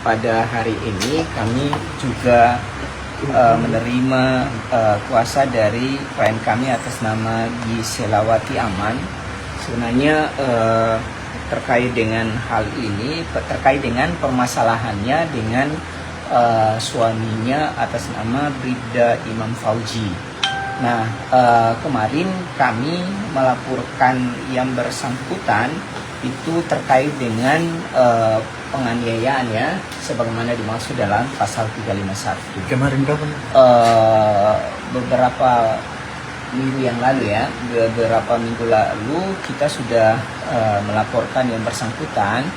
pada hari ini kami juga menerima kuasa dari klien kami atas nama Giselawati Aman. Sebenarnya terkait dengan hal ini, terkait dengan permasalahannya dengan suaminya atas nama Bribda Imam Fauji. Nah, kemarin kami melaporkan yang bersangkutan itu terkait dengan penganiayaan ya, sebagaimana dimaksud dalam pasal 351. Kemarin kapan? Beberapa minggu yang lalu ya, beberapa minggu lalu kita sudah melaporkan yang bersangkutan,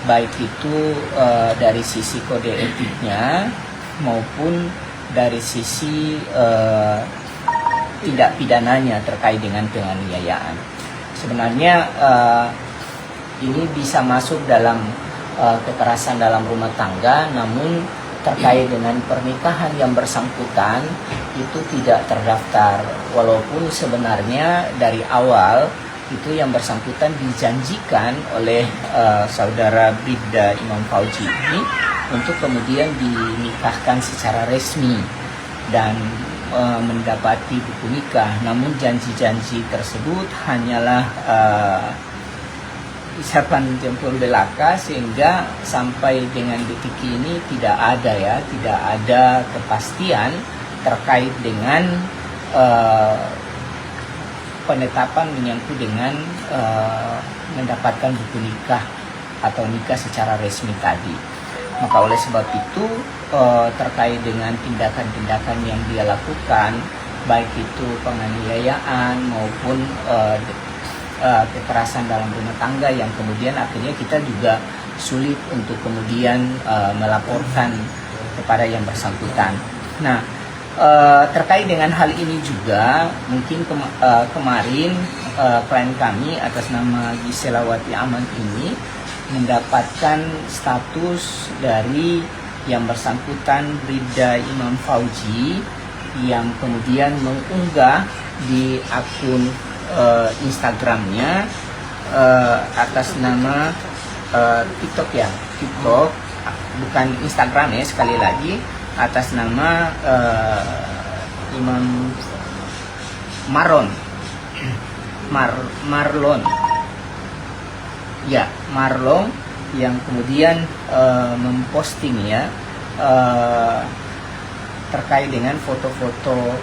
baik itu dari sisi kode etiknya maupun dari sisi tindak pidananya terkait dengan penganiayaan. Sebenarnya ini bisa masuk dalam kekerasan dalam rumah tangga, namun terkait dengan pernikahan yang bersangkutan itu tidak terdaftar, walaupun sebenarnya dari awal itu yang bersangkutan dijanjikan oleh saudara Bribda Imam Fauji ini untuk kemudian dinikahkan secara resmi dan mendapati buku nikah. Namun janji-janji tersebut hanyalah isapan jempol belaka, sehingga sampai dengan detik ini tidak ada kepastian terkait dengan penetapan menyangkut dengan mendapatkan buku nikah atau nikah secara resmi tadi. Maka oleh sebab itu terkait dengan tindakan-tindakan yang dia lakukan, baik itu penganiayaan maupun kekerasan dalam rumah tangga, yang kemudian akhirnya kita juga sulit untuk kemudian melaporkan kepada yang bersangkutan. Nah, terkait dengan hal ini juga mungkin kemarin klien kami atas nama Giselawati Aman ini mendapatkan status dari yang bersangkutan Bribda Imam Fauji yang kemudian mengunggah di akun Instagramnya atas nama TikTok ya, TikTok bukan Instagram ya, sekali lagi atas nama Imam Marlon ya, Marlon, yang kemudian memposting ya terkait dengan foto-foto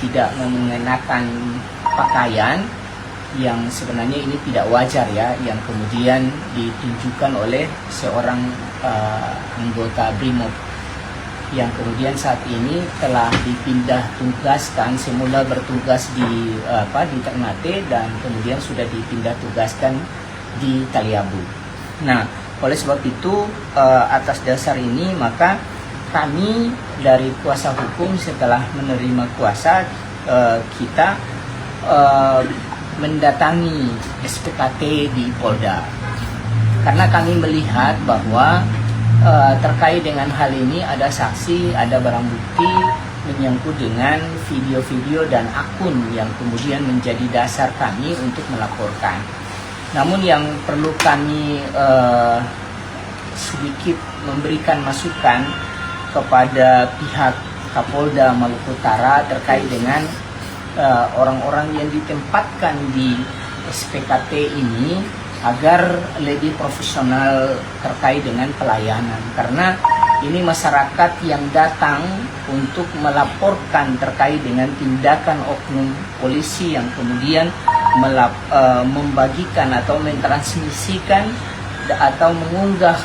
tidak mengenakan pakaian yang sebenarnya ini tidak wajar ya, yang kemudian ditunjukkan oleh seorang anggota BRIMOB yang kemudian saat ini telah dipindah tugaskan, semula bertugas di Ternate dan kemudian sudah dipindah tugaskan di Taliabu. Nah, oleh sebab itu atas dasar ini maka kami dari kuasa hukum setelah menerima kuasa kita mendatangi SPKT di Polda, karena kami melihat bahwa terkait dengan hal ini ada saksi, ada barang bukti menyangkut dengan video-video dan akun yang kemudian menjadi dasar kami untuk melaporkan. Namun yang perlu kami sedikit memberikan masukan kepada pihak Kapolda Maluku Utara terkait dengan orang-orang yang ditempatkan di SPKT ini agar lebih profesional terkait dengan pelayanan, karena ini masyarakat yang datang untuk melaporkan terkait dengan tindakan oknum polisi yang kemudian membagikan atau mentransmisikan atau mengunggah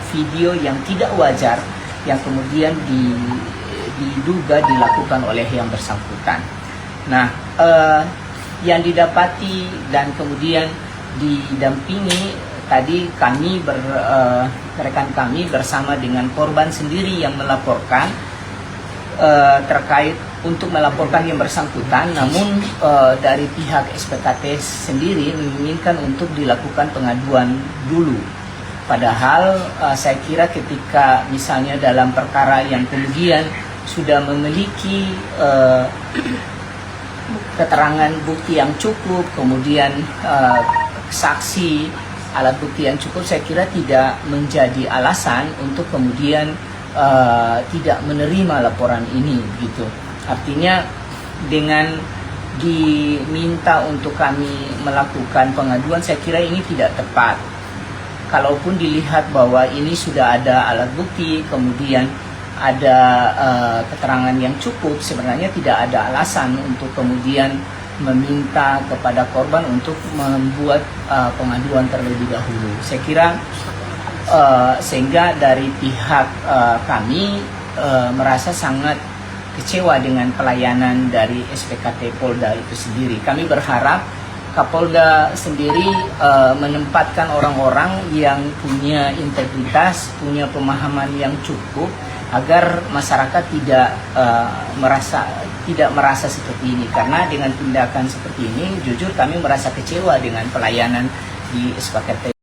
video yang tidak wajar yang kemudian diduga dilakukan oleh yang bersangkutan. Nah, yang didapati dan kemudian didampingi tadi kami rekan kami bersama dengan korban sendiri yang melaporkan terkait untuk melaporkan yang bersangkutan, namun dari pihak SPKT sendiri menginginkan untuk dilakukan pengaduan dulu. Padahal saya kira ketika misalnya dalam perkara yang kemudian sudah memiliki keterangan bukti yang cukup, kemudian saksi alat bukti yang cukup saya kira tidak menjadi alasan untuk kemudian tidak menerima laporan ini gitu. Artinya dengan diminta untuk kami melakukan pengaduan, saya kira ini tidak tepat. Kalaupun dilihat bahwa ini sudah ada alat bukti, kemudian ada keterangan yang cukup, sebenarnya tidak ada alasan untuk kemudian meminta kepada korban untuk membuat pengaduan terlebih dahulu. Saya kira sehingga dari pihak kami merasa sangat kecewa dengan pelayanan dari SPKT Polda itu sendiri. Kami berharap Kapolda sendiri menempatkan orang-orang yang punya integritas, punya pemahaman yang cukup agar masyarakat tidak merasa seperti ini. Karena dengan tindakan seperti ini, jujur kami merasa kecewa dengan pelayanan di SPKT